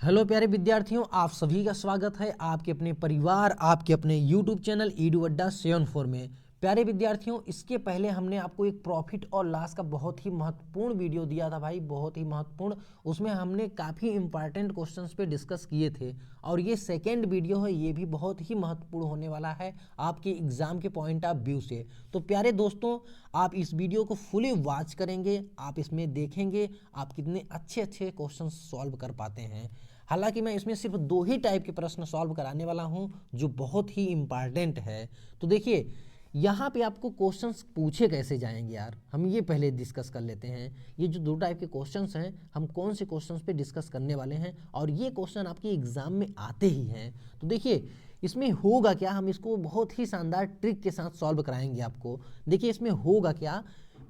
Hello प्यारे विद्यार्थियों, आप सभी का स्वागत है आपके अपने परिवार, आपके अपने यूट्यूब चैनल ईडू अड्डा 74 में। प्यारे विद्यार्थियों, इसके पहले हमने आपको एक प्रॉफिट और लॉस का बहुत ही महत्वपूर्ण वीडियो दिया था भाई, बहुत ही महत्वपूर्ण। उसमें हमने काफ़ी इंपॉर्टेंट क्वेश्चंस पे डिस्कस किए थे और ये सेकेंड वीडियो है, ये भी बहुत ही महत्वपूर्ण होने वाला है आपके एग्जाम के पॉइंट ऑफ व्यू से। तो प्यारे दोस्तों, आप इस वीडियो को फुली वॉच करेंगे, आप इसमें देखेंगे आप कितने अच्छे अच्छे क्वेश्चन सॉल्व कर पाते हैं। हालांकि मैं इसमें सिर्फ दो ही टाइप के प्रश्न सॉल्व कराने वाला हूं जो बहुत ही इंपॉर्टेंट है। तो देखिए, यहाँ पे आपको क्वेश्चंस पूछे कैसे जाएंगे यार, हम ये पहले डिस्कस कर लेते हैं। ये जो दो टाइप के क्वेश्चंस हैं, हम कौन से क्वेश्चंस पे डिस्कस करने वाले हैं और ये क्वेश्चन आपके एग्जाम में आते ही हैं। तो देखिए, इसमें होगा क्या, हम इसको बहुत ही शानदार ट्रिक के साथ सॉल्व कराएंगे आपको। देखिए, इसमें होगा क्या,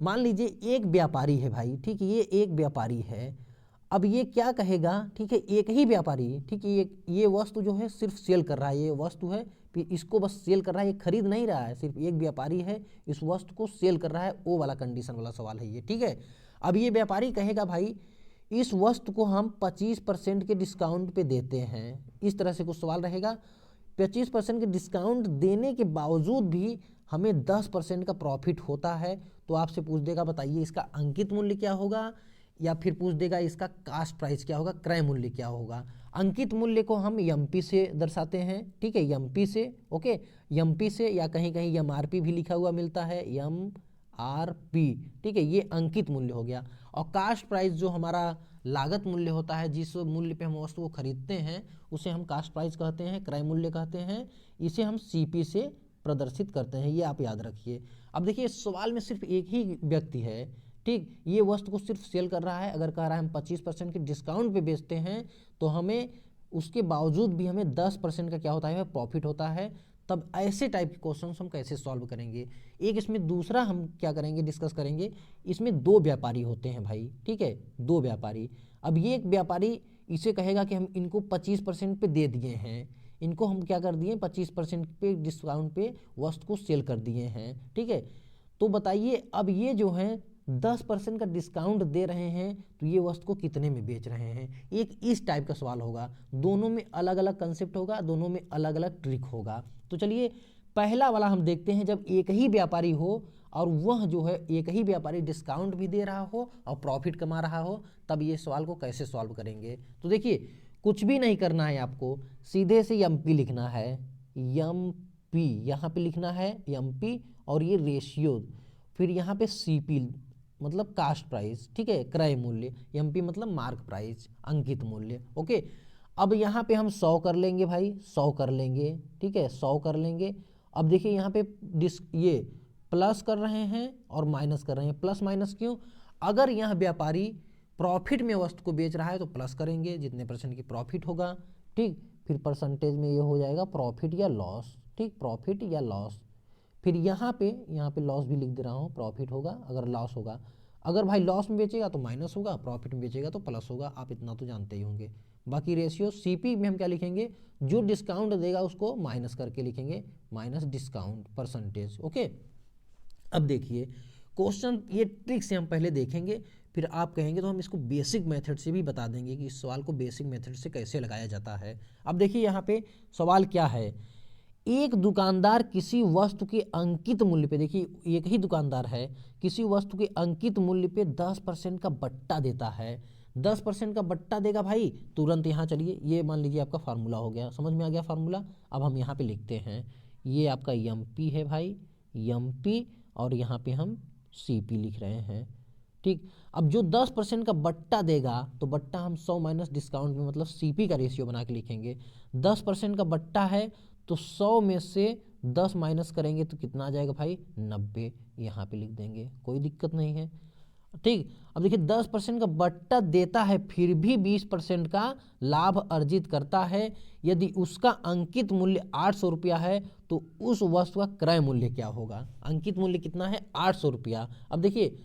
मान लीजिए एक व्यापारी है भाई, ठीक है, ये एक व्यापारी है। अब ये क्या कहेगा, ठीक है, एक ही व्यापारी, ठीक है, ये वस्तु जो है सिर्फ सेल कर रहा है, ये वस्तु है, फिर इसको बस सेल कर रहा है, ये खरीद नहीं रहा है, सिर्फ एक व्यापारी है इस वस्तु को सेल कर रहा है। वो वाला कंडीशन वाला सवाल है ये, ठीक है। अब ये व्यापारी कहेगा भाई इस वस्तु को हम 25% के डिस्काउंट पे देते हैं, इस तरह से कुछ सवाल रहेगा। 25% के डिस्काउंट देने के बावजूद भी हमें 10% का प्रॉफिट होता है। तो आपसे पूछ देगा बताइए इसका अंकित मूल्य क्या होगा, या फिर पूछ देगा इसका कास्ट प्राइस क्या होगा, क्रय मूल्य क्या होगा। अंकित मूल्य को हम एमपी से दर्शाते हैं, ठीक है, एमपी से, ओके, एमपी से, या कहीं कहीं एमआरपी भी लिखा हुआ मिलता है, एमआरपी, ठीक है, ये अंकित मूल्य हो गया। और कास्ट प्राइस जो हमारा लागत मूल्य होता है, जिस मूल्य पे हम वस्तु को खरीदते हैं उसे हम कास्ट प्राइस कहते हैं, क्रय मूल्य कहते हैं। इसे हम सीपी से प्रदर्शित करते हैं, ये आप याद रखिए। अब देखिए, इस सवाल में सिर्फ एक ही व्यक्ति है, ठीक, ये वस्तु को सिर्फ सेल कर रहा है। अगर कह रहा है हम 25% के डिस्काउंट पे बेचते हैं तो हमें उसके बावजूद भी हमें 10% का क्या होता है, प्रॉफिट होता है। तब ऐसे टाइप के क्वेश्चंस हम कैसे सॉल्व करेंगे। एक इसमें दूसरा हम क्या करेंगे, डिस्कस करेंगे। इसमें दो व्यापारी होते हैं भाई, ठीक है, दो व्यापारी। अब ये एक व्यापारी इसे कहेगा कि हम इनको 25% पे दे दिए हैं, इनको हम क्या कर दिए, 25% पे डिस्काउंट पे वस्तु को सेल कर दिए हैं, ठीक है। तो बताइए अब ये जो है 10% का डिस्काउंट दे रहे हैं, तो ये वस्तु को कितने में बेच रहे हैं। एक इस टाइप का सवाल होगा, दोनों में अलग अलग कंसेप्ट होगा, दोनों में अलग अलग ट्रिक होगा। तो चलिए पहला वाला हम देखते हैं। जब एक ही व्यापारी हो और वह जो है एक ही व्यापारी डिस्काउंट भी दे रहा हो और प्रॉफिट कमा रहा हो, तब ये सवाल को कैसे सॉल्व करेंगे। तो देखिए, कुछ भी नहीं करना है आपको, सीधे से एमपी लिखना है, एमपी यहाँ पे लिखना है एमपी, और ये रेशियो, फिर यहाँ पे सीपी मतलब कास्ट प्राइस, ठीक है, क्रय मूल्य, एमपी मतलब मार्क प्राइस, अंकित मूल्य, ओके। अब यहाँ पे हम 100 कर लेंगे भाई, 100 कर लेंगे, ठीक है, 100 कर लेंगे। अब देखिए यहाँ पे ये प्लस कर रहे हैं और माइनस कर रहे हैं, प्लस माइनस क्यों, अगर यह व्यापारी प्रॉफिट में वस्तु को बेच रहा है तो प्लस करेंगे, जितने परसेंट की प्रॉफिट होगा, ठीक, फिर परसेंटेज में ये हो जाएगा प्रॉफिट या लॉस, ठीक, प्रॉफिट या लॉस। फिर यहाँ पे लॉस भी लिख दे रहा हूँ, प्रॉफिट होगा अगर लॉस होगा। अगर भाई लॉस में बेचेगा तो माइनस होगा, प्रॉफिट में बेचेगा तो प्लस होगा, आप इतना तो जानते ही होंगे। बाकी रेशियो सीपी में हम क्या लिखेंगे, जो डिस्काउंट देगा उसको माइनस करके लिखेंगे, माइनस डिस्काउंट परसेंटेज, ओके। अब देखिए क्वेश्चन, ये ट्रिक से हम पहले देखेंगे, फिर आप कहेंगे तो हम इसको बेसिक मेथड से भी बता देंगे कि इस सवाल को बेसिक मेथड से कैसे लगाया जाता है। अब देखिए यहाँ पे सवाल क्या है, एक दुकानदार किसी वस्तु के अंकित मूल्य पे, देखिए एक ही दुकानदार है, किसी वस्तु के अंकित मूल्य पे 10% का बट्टा देता है। 10% का बट्टा देगा भाई, तुरंत यहाँ चलिए, ये मान लीजिए आपका फार्मूला हो गया, समझ में आ गया फार्मूला। अब हम यहाँ पे लिखते हैं, ये आपका एमपी है भाई, एमपी, और यहाँ पे हम सीपी लिख रहे हैं, ठीक। अब जो 10% का बट्टा देगा, तो बट्टा हम 100 माइनस डिस्काउंट में मतलब सीपी का रेशियो बना के लिखेंगे। 10% का बट्टा है तो 100 में से 10 माइनस करेंगे तो कितना आ जाएगा भाई, 90, यहाँ पे लिख देंगे, कोई दिक्कत नहीं है, ठीक। अब देखिए 10% का बट्टा देता है फिर भी 20% का लाभ अर्जित करता है। यदि उसका अंकित मूल्य 800 रुपया है तो उस वस्तु का क्रय मूल्य क्या होगा। अंकित मूल्य कितना है, 800 रुपया। अब देखिए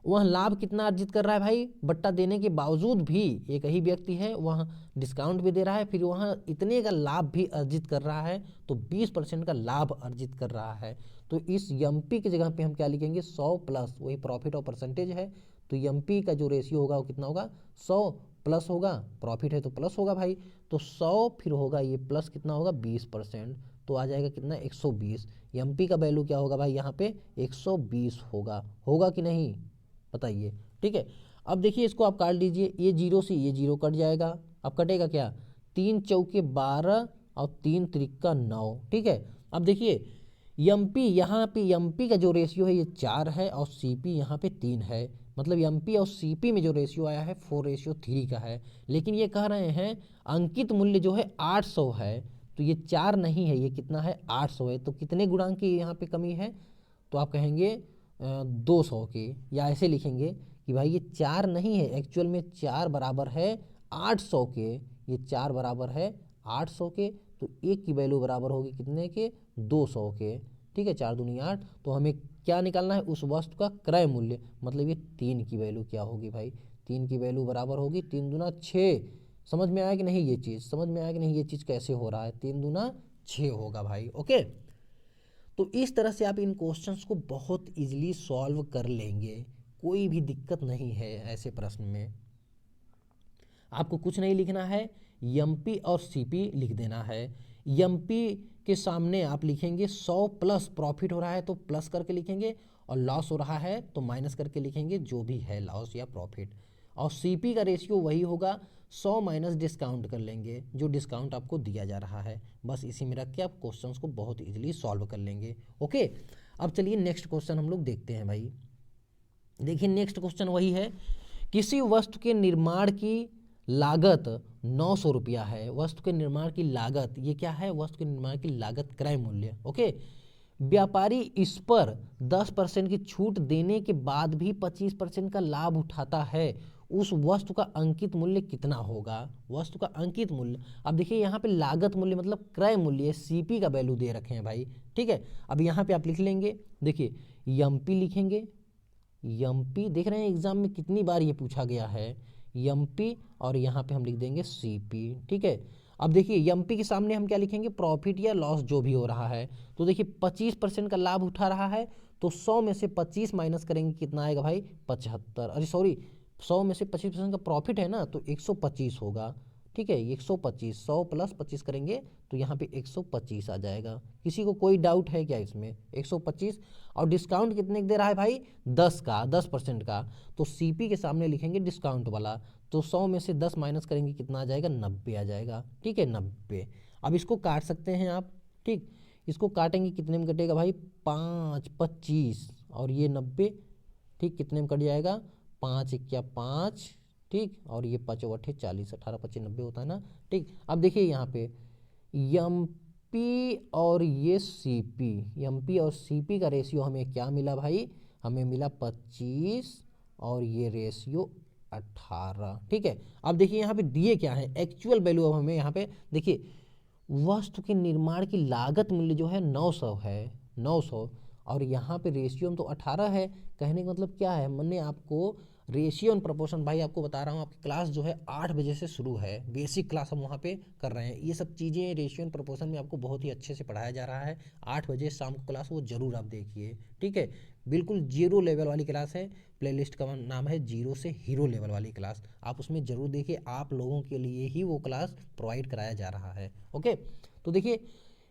वह लाभ कितना अर्जित कर रहा है भाई, बट्टा देने के बावजूद भी एक ही व्यक्ति है, वह डिस्काउंट भी दे रहा है, फिर वह इतने का लाभ भी अर्जित कर रहा है, तो 20% का लाभ अर्जित कर रहा है। तो इस एमपी की जगह पे हम क्या लिखेंगे, 100 प्लस, वही प्रॉफिट और परसेंटेज है, तो एमपी का जो रेशियो होगा वो कितना होगा, 100 प्लस होगा, प्रॉफिट है तो प्लस होगा भाई। तो 100 फिर होगा ये प्लस कितना होगा 20%, तो आ जाएगा कितना 120। एमपी का वैल्यू क्या होगा भाई यहाँ पे 120 होगा कि नहीं बताइए। ठीक है, अब देखिए इसको आप काट लीजिए, ये जीरो से ये जीरो कट जाएगा, अब कटेगा क्या 3 चौके 12 और 3 त्रिका 9। ठीक है, अब देखिए एमपी यहाँ पे एमपी का जो रेशियो है ये 4 है और सीपी यहाँ पे 3 है, मतलब एमपी और सीपी में जो रेशियो आया है 4:3 का है। लेकिन ये कह रहे हैं अंकित मूल्य जो है 800 है, तो ये 4 नहीं है, ये कितना है 800 है। तो कितने गुणांक की यहाँ पे कमी है, तो आप कहेंगे 200 के, या ऐसे लिखेंगे कि भाई ये 4 नहीं है, एक्चुअल में 4 बराबर है 800 के, ये 4 बराबर है 800 के, तो एक की वैल्यू बराबर होगी कितने के 200 के। ठीक है, 4 दूनी 8, तो हमें क्या निकालना है उस वस्तु का क्रय मूल्य, मतलब ये 3 की वैल्यू क्या होगी भाई, 3 की वैल्यू बराबर होगी 3 दूना 6। समझ में आया कि नहीं, ये चीज़ समझ में आया कि नहीं, ये चीज़ कैसे हो रहा है, 3 दूना 6 होगा भाई। ओके, तो इस तरह से आप इन क्वेश्चंस को बहुत इजीली सॉल्व कर लेंगे, कोई भी दिक्कत नहीं है ऐसे प्रश्न में। आपको कुछ नहीं लिखना है, एमपी और सीपी लिख देना है। एमपी के सामने आप लिखेंगे 100 प्लस प्रॉफिट हो रहा है तो प्लस करके लिखेंगे, और लॉस हो रहा है तो माइनस करके लिखेंगे जो भी है लॉस या प्रॉफिट। और सीपी का रेशियो वही होगा 100 माइनस डिस्काउंट कर लेंगे, जो डिस्काउंट आपको दिया जा रहा है। बस इसी में रख के आप क्वेश्चंस को बहुत इजीली सॉल्व कर लेंगे। ओके, अब चलिए नेक्स्ट क्वेश्चन हम लोग देखते हैं भाई। देखिए नेक्स्ट क्वेश्चन वही है, किसी वस्तु के निर्माण की लागत 900 रुपया है। वस्तु के निर्माण की लागत ये क्या है, वस्तु के निर्माण की लागत क्रय मूल्य। ओके, व्यापारी इस पर 10% की छूट देने के बाद भी 25% का लाभ उठाता है, उस वस्तु का अंकित मूल्य कितना होगा। वस्तु का अंकित मूल्य, अब देखिए यहाँ पे लागत मूल्य मतलब क्रय मूल्य, सीपी का वैल्यू दे रखे हैं भाई। ठीक है, अब यहाँ पे आप लिख लेंगे, देखिए एमपी लिखेंगे, एमपी देख रहे हैं एग्जाम में कितनी बार ये पूछा गया है, एमपी, और यहाँ पे हम लिख देंगे सीपी। ठीक है, अब देखिए एमपी के सामने हम क्या लिखेंगे, प्रॉफिट या लॉस जो भी हो रहा है। तो देखिए 25% का लाभ उठा रहा है, तो 100 में से 25 माइनस करेंगे कितना आएगा भाई 75, अरे सॉरी 100 में से 25% का प्रॉफिट है ना, तो 125 होगा। ठीक है, 125, 100 प्लस 25 करेंगे तो यहाँ पे 125 आ जाएगा। किसी को कोई डाउट है क्या इसमें, 125, और डिस्काउंट कितने दे रहा है भाई 10 का, 10% का, तो सीपी के सामने लिखेंगे डिस्काउंट वाला, तो 100 में से 10 माइनस करेंगे कितना आ जाएगा 90 आ जाएगा। ठीक है, 90। अब इसको काट सकते हैं आप। ठीक, इसको काटेंगे कितने में कटेगा भाई 5, 25 और ये 90। ठीक, कितने में कट जाएगा 5 क्या 5, ठीक, और ये 5 8 40, 18 25 90 होता है ना। ठीक, अब देखिए यहाँ पे एमपी और ये सीपी, एमपी और सीपी का रेशियो हमें क्या मिला भाई, हमें मिला 25 और ये रेशियो 18। ठीक है, अब देखिए यहाँ पे दिए क्या है एक्चुअल वैल्यू, अब हमें यहाँ पे देखिए वस्तु के निर्माण की लागत मूल्य जो है 900 है, 900, और यहाँ पे रेशियो तो 18 है। कहने का मतलब क्या है, मैंने आपको रेशियो एंड प्रोपोर्शन भाई आपको बता रहा हूँ, आपकी क्लास जो है 8 बजे से शुरू है, बेसिक क्लास हम वहाँ पे कर रहे हैं। ये सब चीज़ें रेशियो एंड प्रोपोर्शन में आपको बहुत ही अच्छे से पढ़ाया जा रहा है। 8 बजे शाम को क्लास वो जरूर आप देखिए। ठीक है, बिल्कुल जीरो लेवल वाली क्लास है, प्लेलिस्ट का नाम है जीरो से हीरो लेवल वाली क्लास, आप उसमें ज़रूर देखिए, आप लोगों के लिए ही वो क्लास प्रोवाइड कराया जा रहा है। ओके, तो देखिए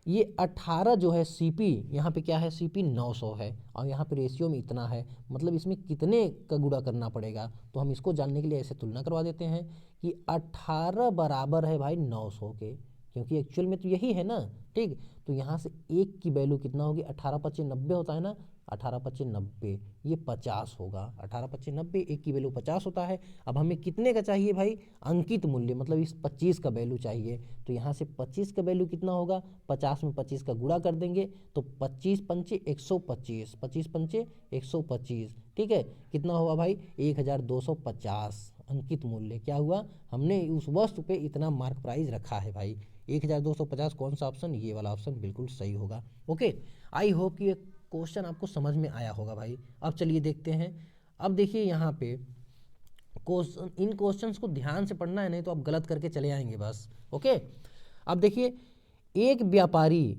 ये 18 जो है सीपी, यहाँ पे क्या है सीपी 900 है, और यहाँ पे रेशियो में इतना है, मतलब इसमें कितने का गुणा करना पड़ेगा, तो हम इसको जानने के लिए ऐसे तुलना करवा देते हैं कि 18 बराबर है भाई 900 के, क्योंकि एक्चुअल में तो यही है ना। ठीक, तो यहाँ से एक की वैल्यू कितना होगी, 18 25 90 होता है ना, 18 25 90, ये 50 होगा, 18 25 90, एक की वैल्यू 50 होता है। अब हमें कितने का चाहिए भाई अंकित मूल्य, मतलब इस 25 का वैल्यू चाहिए, तो यहाँ से 25 का वैल्यू कितना होगा, 50 में 25 का गुणा कर देंगे तो 25 पंचे 125, 25 पंचे 125। ठीक है, कितना हुआ भाई 1250 अंकित मूल्य क्या हुआ, हमने उस वस्तु पे इतना मार्क प्राइस रखा है भाई 1250। कौन सा ऑप्शन, ये वाला ऑप्शन बिल्कुल सही होगा। ओके, आई होप कि ये क्वेश्चन आपको समझ में आया होगा भाई। अब चलिए देखते हैं, अब देखिए यहाँ पे क्वेश्चन, इन क्वेश्चंस को ध्यान से पढ़ना है, नहीं तो आप गलत करके चले आएंगे बस। ओके, अब देखिए एक व्यापारी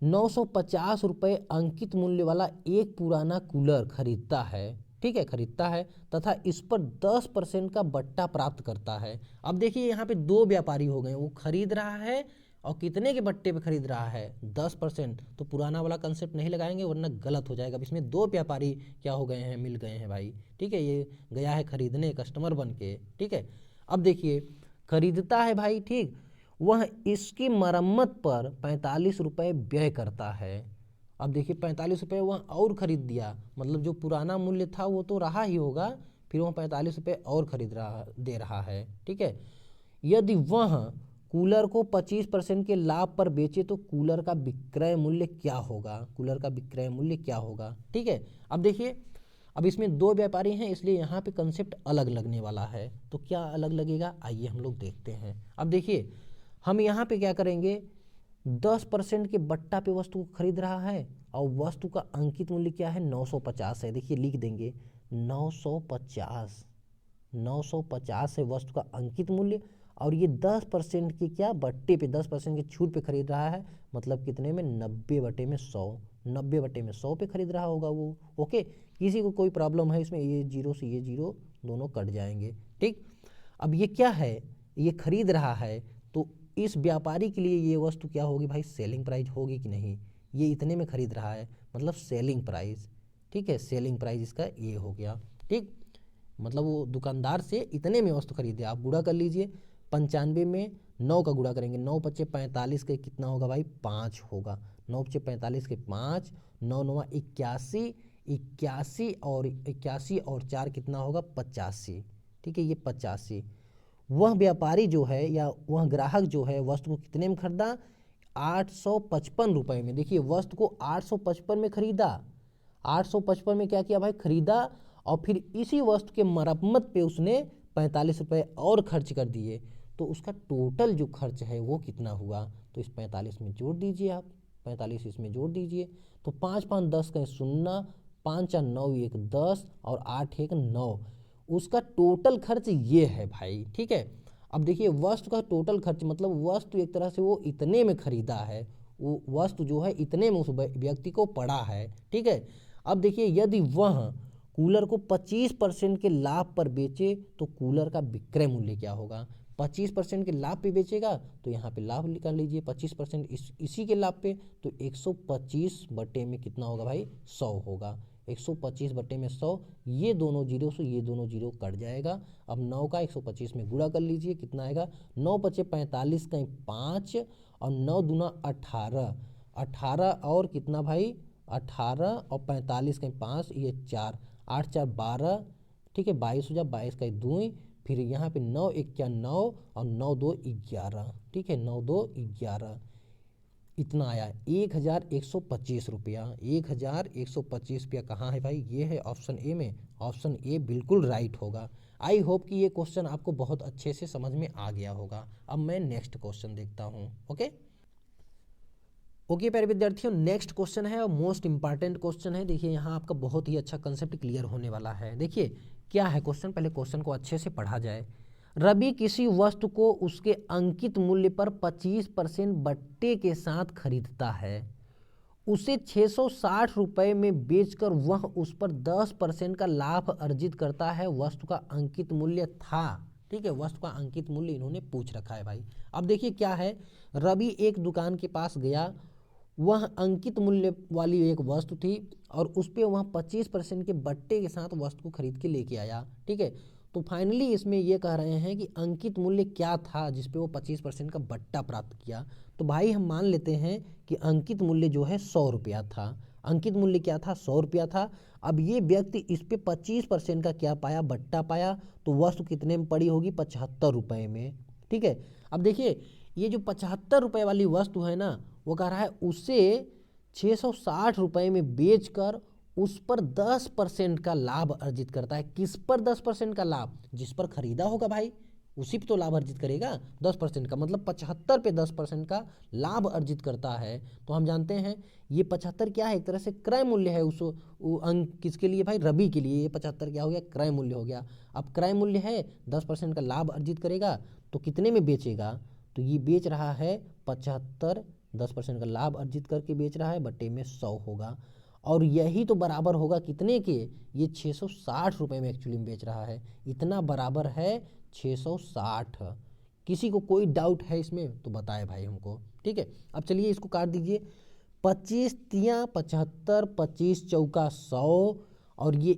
950 रुपये अंकित मूल्य वाला एक पुराना कूलर खरीदता है। ठीक है, खरीदता है तथा इस पर 10% का बट्टा प्राप्त करता है। अब देखिए यहाँ पे दो व्यापारी हो गए, वो खरीद रहा है और कितने के बट्टे पे खरीद रहा है, 10%। तो पुराना वाला कंसेप्ट नहीं लगाएंगे वरना गलत हो जाएगा। अब इसमें दो व्यापारी क्या हो गए हैं, मिल गए हैं भाई, ठीक है। ये गया है खरीदने कस्टमर बन के, ठीक है। अब देखिए खरीदता है भाई, ठीक, वह इसकी मरम्मत पर 45 रुपये व्यय करता है। अब देखिए 45 रुपये वह और खरीद दिया, मतलब जो पुराना मूल्य था वो तो रहा ही होगा, फिर वह 45 रुपये और खरीद रहा दे रहा है, ठीक है। यदि वह कूलर को 25% के लाभ पर बेचे तो कूलर का विक्रय मूल्य क्या होगा, कूलर का विक्रय मूल्य क्या होगा, ठीक है। अब देखिए अब इसमें दो व्यापारी हैं इसलिए यहाँ पे कंसेप्ट अलग लगने वाला है। तो क्या अलग लगेगा, आइए हम लोग देखते हैं। अब देखिए हम यहाँ पे क्या करेंगे, 10% के बट्टा पे वस्तु को खरीद रहा है और वस्तु का अंकित मूल्य क्या है, 950 है। देखिए लिख देंगे 950, 950 है वस्तु का अंकित मूल्य, और ये 10% के क्या बट्टे पे, 10% के छूट पे खरीद रहा है, मतलब कितने में, 90/100, 90/100 पे खरीद रहा होगा वो। ओके, किसी को कोई प्रॉब्लम है इसमें, ये जीरो से ये जीरो दोनों कट जाएंगे, ठीक। अब ये क्या है, ये खरीद रहा है, तो इस व्यापारी के लिए ये वस्तु क्या होगी भाई, सेलिंग प्राइस होगी कि नहीं। ये इतने में खरीद रहा है मतलब सेलिंग प्राइस, ठीक है, सेलिंग प्राइस इसका ये हो गया, ठीक। मतलब वो दुकानदार से इतने में वस्तु खरीदे। आप गुणा कर लीजिए, 95 में 9 का गुणा करेंगे, 9 × 45 के कितना होगा भाई, 5 होगा। 9 × 45 के 5, 9 9 81, 81 और 4 कितना होगा, 85, ठीक है, ये 85। वह व्यापारी जो है या वह ग्राहक जो है वस्तु को कितने में खरीदा, 855 रुपये में। देखिए वस्तु को 855 में खरीदा, 855 में क्या किया भाई, खरीदा, और फिर इसी वस्तु के मरम्मत पे उसने 45 रुपये और खर्च कर दिए। तो उसका टोटल जो खर्च है वो कितना हुआ, तो इस 45 में जोड़ दीजिए आप, 45 इसमें जोड़ दीजिए। तो 5 5 10 का 0, 5 4 9 1 10 और 8 1 9, उसका टोटल खर्च ये है भाई, ठीक है। अब देखिए वस्तु का टोटल खर्च मतलब वस्तु एक तरह से वो इतने में खरीदा है, वो वस्तु जो है इतने में उस व्यक्ति को पड़ा है, ठीक है। अब देखिए यदि वह कूलर को 25% के लाभ पर बेचे तो कूलर का विक्रय मूल्य क्या होगा। 25% के लाभ पे बेचेगा तो यहाँ पे लाभ निकाल लीजिए, 25% इसी के लाभ पे, तो 125 बटे में कितना होगा भाई, 100 होगा। 125 बटे में 100, ये दोनों जीरो से ये दोनों जीरो कट जाएगा। अब 9 का 125 में गुणा कर लीजिए, कितना आएगा, 9 × 45 कहीं 5 और 9 दूना 18, 18 और कितना भाई, 18 और 45 कहीं 5, ये 4, 8 4 12, ठीक है, 22 हो जाए, 22 का 2, फिर यहाँ पे 9 1 क्या 9 और 9 2 11, ठीक है, 9 2 11, इतना आया 1125 रुपया। 1125 रुपया कहाँ है भाई, ये है ऑप्शन ए में, ऑप्शन ए बिल्कुल राइट होगा। आई होप कि ये क्वेश्चन आपको बहुत अच्छे से समझ में आ गया होगा। अब मैं नेक्स्ट क्वेश्चन देखता हूँ। ओके प्यारे विद्यार्थियों, नेक्स्ट क्वेश्चन है और मोस्ट इंपॉर्टेंट क्वेश्चन है। देखिए यहाँ आपका बहुत ही अच्छा कंसेप्ट क्लियर होने वाला है। देखिए क्या है क्वेश्चन, पहले क्वेश्चन को अच्छे से पढ़ा जाए। रवि किसी वस्तु को उसके अंकित मूल्य पर 25% बट्टे के साथ खरीदता है, उसे 660 रुपये में बेचकर वह उस पर 10% का लाभ अर्जित करता है। वस्तु का अंकित मूल्य था, ठीक है, वस्तु का अंकित मूल्य इन्होंने पूछ रखा है भाई। अब देखिए क्या है, रवि एक दुकान के पास गया, वह अंकित मूल्य वाली एक वस्तु थी और उस पर वह 25% के बट्टे के साथ वस्तु को खरीद के लेके आया, ठीक है। तो फाइनली इसमें ये कह रहे हैं कि अंकित मूल्य क्या था जिसपे वो 25% का बट्टा प्राप्त किया। तो भाई हम मान लेते हैं कि अंकित मूल्य जो है 100 रुपया था। अंकित मूल्य क्या था, 100 रुपया था। अब ये व्यक्ति इस पे 25% का क्या पाया, बट्टा पाया, तो वस्तु कितने में पड़ी होगी, 75 रुपये में, ठीक है। अब देखिए ये जो 75 रुपये वाली वस्तु है ना, वो कह रहा है उसे 660 रुपये में बेचकर उस पर 10% का लाभ अर्जित करता है। किस पर 10% का लाभ, जिस पर खरीदा होगा भाई उसी पे तो लाभ अर्जित करेगा 10% का, मतलब 75 पे 10% का लाभ अर्जित करता है। तो हम जानते हैं ये 75 क्या है, एक तरह से क्रय मूल्य है उस अंक किसके लिए भाई, रवि के लिए। ये 75 क्या हो गया, क्रय मूल्य हो गया। अब क्रय मूल्य है, 10% का लाभ अर्जित करेगा तो कितने में बेचेगा, तो ये बेच रहा है 75, 10% का लाभ अर्जित करके बेच रहा है, बट्टे में 100 होगा। और यही तो बराबर होगा कितने के, ये 660 रुपये में एक्चुअली में बेच रहा है, इतना बराबर है 660। किसी को कोई डाउट है इसमें तो बताए भाई हमको, ठीक है। अब चलिए इसको काट दीजिए, 25 तियाँ 75, 25 चौका 100, और ये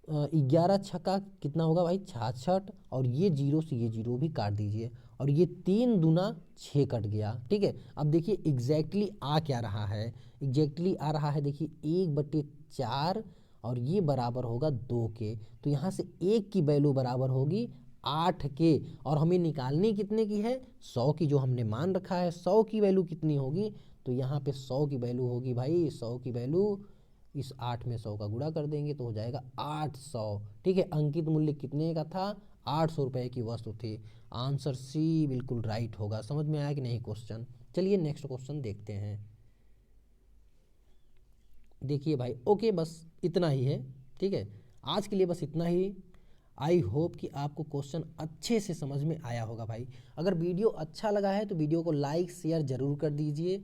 11 छक्का कितना होगा भाई 66, और ये जीरो से ये जीरो भी काट दीजिए, और ये 3 दूना 6 कट गया, ठीक है। अब देखिए एग्जैक्टली आ क्या रहा है, एग्जैक्टली आ रहा है देखिए 1/4, और ये बराबर होगा 2 के, तो यहाँ से 1 की वैल्यू बराबर होगी 8 के, और हमें निकालनी कितने की है 100 की, जो हमने मान रखा है 100 की वैल्यू कितनी होगी, तो यहाँ पे 100 की वैल्यू होगी भाई, 100 की वैल्यू इस 8 में 100 का गुणा कर देंगे तो हो जाएगा 800, ठीक है। अंकित मूल्य कितने का था, 800 रुपये की वस्तु थी। आंसर सी बिल्कुल राइट होगा। समझ में आया कि नहीं क्वेश्चन। चलिए नेक्स्ट क्वेश्चन देखते हैं। देखिए भाई ओके, बस इतना ही है, ठीक है, आज के लिए बस इतना ही। आई होप कि आपको क्वेश्चन अच्छे से समझ में आया होगा भाई। अगर वीडियो अच्छा लगा है तो वीडियो को लाइक शेयर ज़रूर कर दीजिए,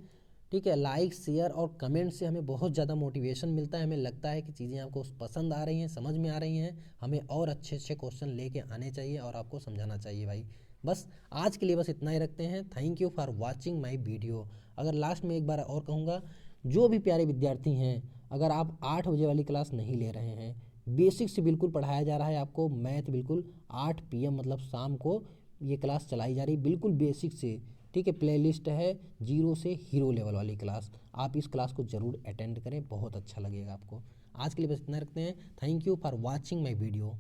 ठीक है। लाइक शेयर और कमेंट से हमें बहुत ज़्यादा मोटिवेशन मिलता है, हमें लगता है कि चीज़ें आपको पसंद आ रही हैं, समझ में आ रही हैं, हमें और अच्छे अच्छे क्वेश्चन लेके आने चाहिए और आपको समझाना चाहिए भाई। बस आज के लिए बस इतना ही रखते हैं। Thank you for watching my video. अगर लास्ट में एक बार और कहूँगा, जो भी प्यारे विद्यार्थी हैं, अगर आप 8 बजे वाली क्लास नहीं ले रहे हैं, बेसिक से बिल्कुल पढ़ाया जा रहा है आपको, मैथ बिल्कुल 8 PM मतलब शाम को ये क्लास चलाई जा रही बिल्कुल बेसिक से, ठीक है। प्लेलिस्ट है 0 से हीरो लेवल वाली क्लास, आप इस क्लास को ज़रूर अटेंड करें, बहुत अच्छा लगेगा आपको। आज के लिए बस इतना रखते हैं। Thank you for watching my video.